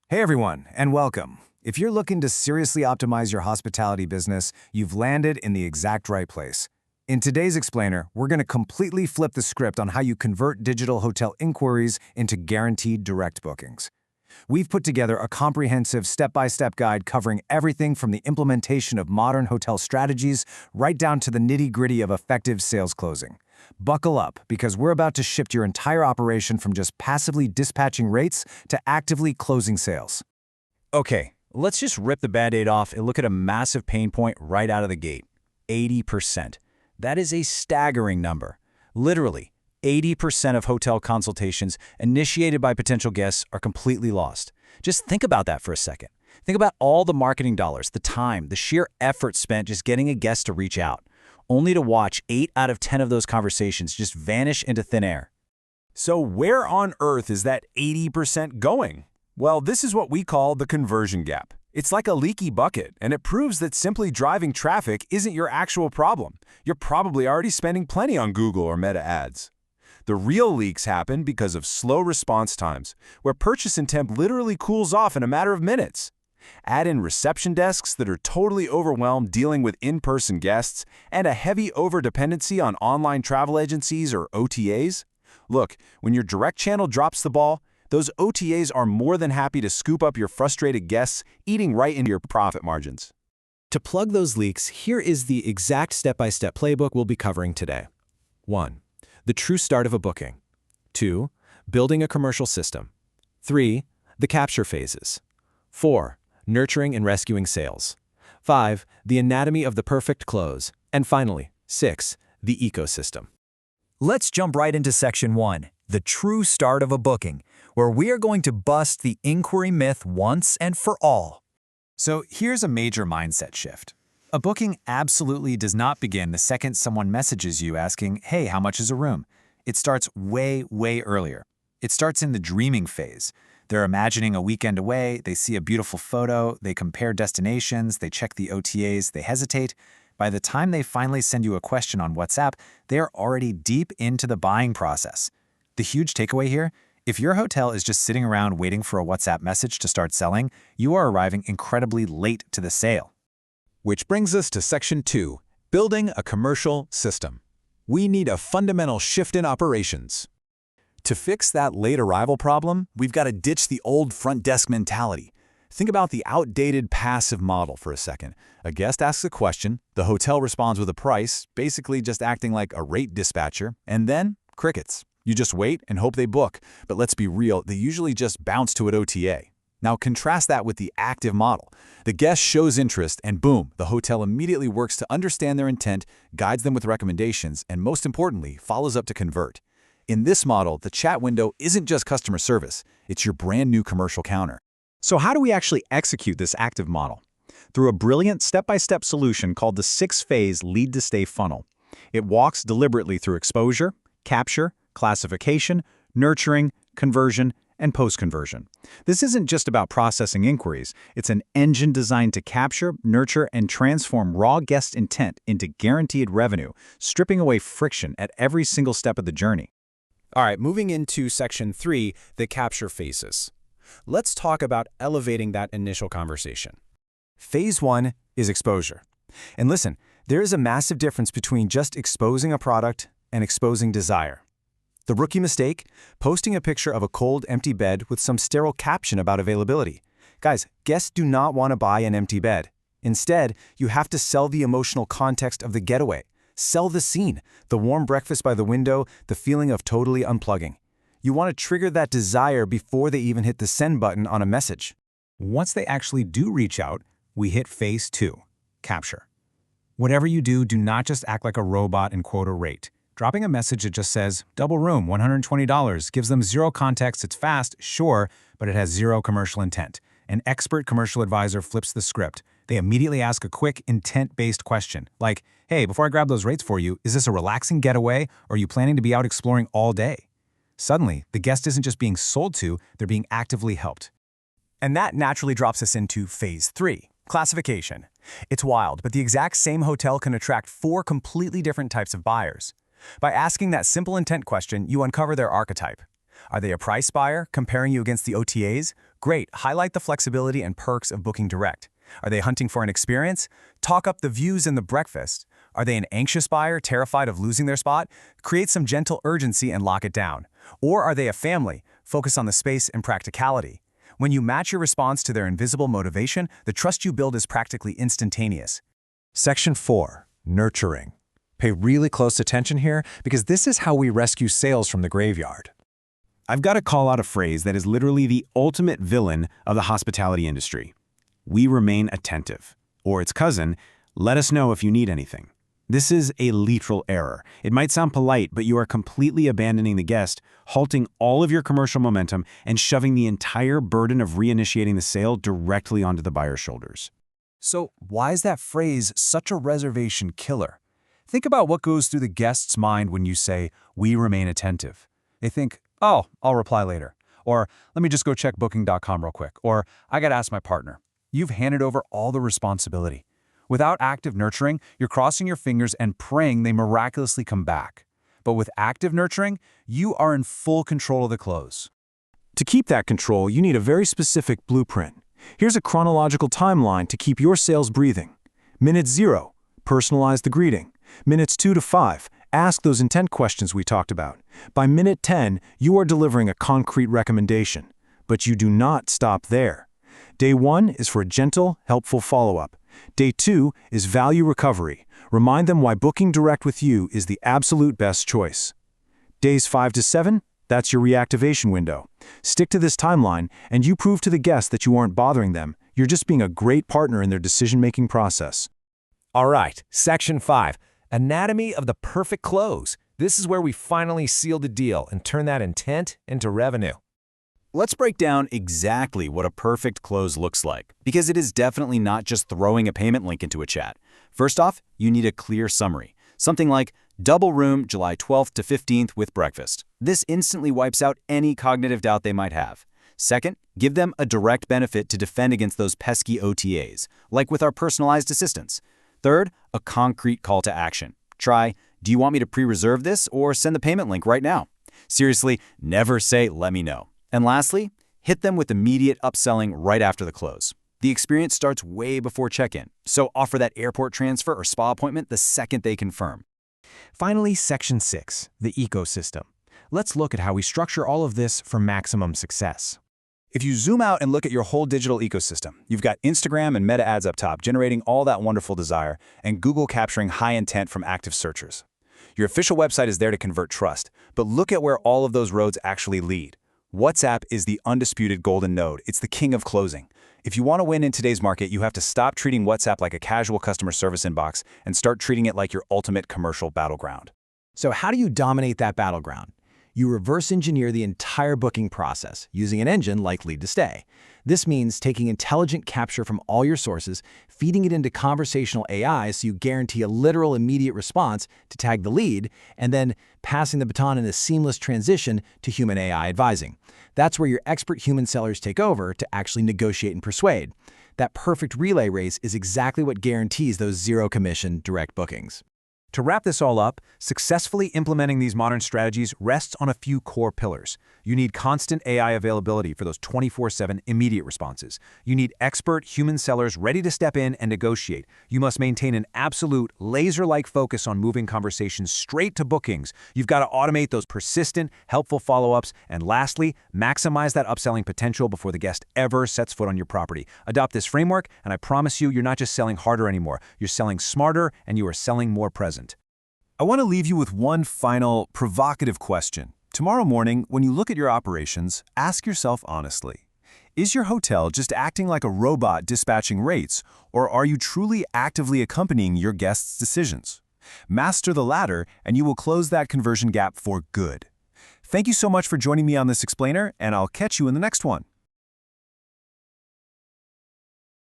Hey everyone, and welcome. If you're looking to seriously optimize your hospitality business, you've landed in the exact right place. In today's explainer, we're going to completely flip the script on how you convert digital hotel inquiries into guaranteed direct bookings. We've put together a comprehensive step-by-step guide covering everything from the implementation of modern hotel strategies right down to the nitty-gritty of effective sales closing. Buckle up, because we're about to shift your entire operation from just passively dispatching rates to actively closing sales. Okay, let's just rip the Band-Aid off and look at a massive pain point right out of the gate. 80%. That is a staggering number. Literally, 80% of hotel consultations initiated by potential guests are completely lost. Just think about that for a second. Think about all the marketing dollars, the time, the sheer effort spent just getting a guest to reach out, only to watch 8 out of 10 of those conversations just vanish into thin air. So where on earth is that 80% going? Well, this is what we call the conversion gap. It's like a leaky bucket, and it proves that simply driving traffic isn't your actual problem. You're probably already spending plenty on Google or Meta ads. The real leaks happen because of slow response times, where purchase intent literally cools off in a matter of minutes. Add in reception desks that are totally overwhelmed dealing with in-person guests, and a heavy overdependency on online travel agencies or OTAs. Look, when your direct channel drops the ball, those OTAs are more than happy to scoop up your frustrated guests, eating right into your profit margins. To plug those leaks, here is the exact step-by-step playbook we'll be covering today. 1. The true start of a booking. 2. Building a commercial system. 3. The capture phases. 4. Nurturing and rescuing sales. 5. The anatomy of the perfect close. And finally, 6. The ecosystem. Let's jump right into Section 1, the true start of a booking, where we are going to bust the inquiry myth once and for all. So here's a major mindset shift. A booking absolutely does not begin the second someone messages you asking, "Hey, how much is a room?" It starts way earlier. It starts in the dreaming phase. They're imagining a weekend away, they see a beautiful photo, they compare destinations, they check the OTAs, they hesitate. By the time they finally send you a question on WhatsApp, they're already deep into the buying process. The huge takeaway here: if your hotel is just sitting around waiting for a WhatsApp message to start selling, you are arriving incredibly late to the sale. Which brings us to Section 2, building a commercial system. We need a fundamental shift in operations. To fix that late arrival problem, we've got to ditch the old front desk mentality. Think about the outdated passive model for a second. A guest asks a question, the hotel responds with a price, basically just acting like a rate dispatcher, and then crickets. You just wait and hope they book, but let's be real, they usually just bounce to an OTA. Now contrast that with the active model. The guest shows interest and boom, the hotel immediately works to understand their intent, guides them with recommendations, and most importantly, follows up to convert. In this model, the chat window isn't just customer service, it's your brand new commercial counter. So how do we actually execute this active model? Through a brilliant step-by-step solution called the 6-phase lead-to-stay funnel. It walks deliberately through exposure, capture, classification, nurturing, conversion, and post-conversion. This isn't just about processing inquiries, it's an engine designed to capture, nurture, and transform raw guest intent into guaranteed revenue, stripping away friction at every single step of the journey. All right, moving into Section 3, the capture phases. Let's talk about elevating that initial conversation. Phase 1 is exposure. And listen, there is a massive difference between just exposing a product and exposing desire. The rookie mistake? Posting a picture of a cold, empty bed with some sterile caption about availability. Guys, guests do not want to buy an empty bed. Instead, you have to sell the emotional context of the getaway. Sell the scene, the warm breakfast by the window, the feeling of totally unplugging. You want to trigger that desire before they even hit the send button on a message. Once they actually do reach out, we hit Phase 2, capture. Whatever you do, do not just act like a robot and quote a rate. Dropping a message that just says, double room, $120, gives them zero context. It's fast, sure, but it has zero commercial intent. An expert commercial advisor flips the script. They immediately ask a quick, intent-based question, like, hey, before I grab those rates for you, is this a relaxing getaway, or are you planning to be out exploring all day? Suddenly, the guest isn't just being sold to, they're being actively helped. And that naturally drops us into Phase 3, classification. It's wild, but the exact same hotel can attract 4 completely different types of buyers. By asking that simple intent question, you uncover their archetype. Are they a price buyer, comparing you against the OTAs? Great, highlight the flexibility and perks of booking direct. Are they hunting for an experience? Talk up the views and the breakfast. Are they an anxious buyer, terrified of losing their spot? Create some gentle urgency and lock it down. Or are they a family? Focus on the space and practicality. When you match your response to their invisible motivation, the trust you build is practically instantaneous. Section 4. Nurturing. Pay really close attention here because this is how we rescue sales from the graveyard. I've got to call out a phrase that is literally the ultimate villain of the hospitality industry. We remain attentive. Or its cousin, let us know if you need anything. This is a literal error. It might sound polite, but you are completely abandoning the guest, halting all of your commercial momentum, and shoving the entire burden of reinitiating the sale directly onto the buyer's shoulders. So why is that phrase such a reservation killer? Think about what goes through the guest's mind when you say, "We remain attentive." They think, "Oh, I'll reply later." Or, "Let me just go check booking.com real quick." Or, "I gotta ask my partner." You've handed over all the responsibility. Without active nurturing, you're crossing your fingers and praying they miraculously come back. But with active nurturing, you are in full control of the close. To keep that control, you need a very specific blueprint. Here's a chronological timeline to keep your sales breathing. Minute 0, personalize the greeting. Minutes 2 to 5, ask those intent questions we talked about. By minute 10, you are delivering a concrete recommendation. But you do not stop there. Day 1 is for a gentle, helpful follow-up. Day 2 is value recovery. Remind them why booking direct with you is the absolute best choice. Days 5 to 7, that's your reactivation window. Stick to this timeline, and you prove to the guest that you aren't bothering them. You're just being a great partner in their decision-making process. All right, Section 5. Anatomy of the perfect close. This is where we finally seal the deal and turn that intent into revenue. Let's break down exactly what a perfect close looks like, because it is definitely not just throwing a payment link into a chat. First off, you need a clear summary. Something like, double room July 12th to 15th with breakfast. This instantly wipes out any cognitive doubt they might have. Second, give them a direct benefit to defend against those pesky OTAs, like with our personalized assistance. Third, a concrete call to action. Try, do you want me to pre-reserve this or send the payment link right now? Seriously, never say, let me know. And lastly, hit them with immediate upselling right after the close. The experience starts way before check-in, so offer that airport transfer or spa appointment the second they confirm. Finally, Section 6, the ecosystem. Let's look at how we structure all of this for maximum success. If you zoom out and look at your whole digital ecosystem, you've got Instagram and Meta ads up top generating all that wonderful desire, and Google capturing high intent from active searchers. Your official website is there to convert trust, but look at where all of those roads actually lead. WhatsApp is the undisputed golden node. It's the king of closing. If you want to win in today's market, you have to stop treating WhatsApp like a casual customer service inbox and start treating it like your ultimate commercial battleground. So how do you dominate that battleground? You reverse engineer the entire booking process using an engine like Lead to Stay. This means taking intelligent capture from all your sources, feeding it into conversational AI so you guarantee a literal immediate response to tag the lead, and then passing the baton in a seamless transition to human AI advising. That's where your expert human sellers take over to actually negotiate and persuade. That perfect relay race is exactly what guarantees those zero-commission direct bookings. To wrap this all up, successfully implementing these modern strategies rests on a few core pillars. You need constant AI availability for those 24/7 immediate responses. You need expert human sellers ready to step in and negotiate. You must maintain an absolute laser-like focus on moving conversations straight to bookings. You've got to automate those persistent, helpful follow-ups. And lastly, maximize that upselling potential before the guest ever sets foot on your property. Adopt this framework, and I promise you, you're not just selling harder anymore. You're selling smarter, and you are selling more present. I want to leave you with one final, provocative question. Tomorrow morning, when you look at your operations, ask yourself honestly, is your hotel just acting like a robot dispatching rates, or are you truly actively accompanying your guests' decisions? Master the latter, and you will close that conversion gap for good. Thank you so much for joining me on this explainer, and I'll catch you in the next one.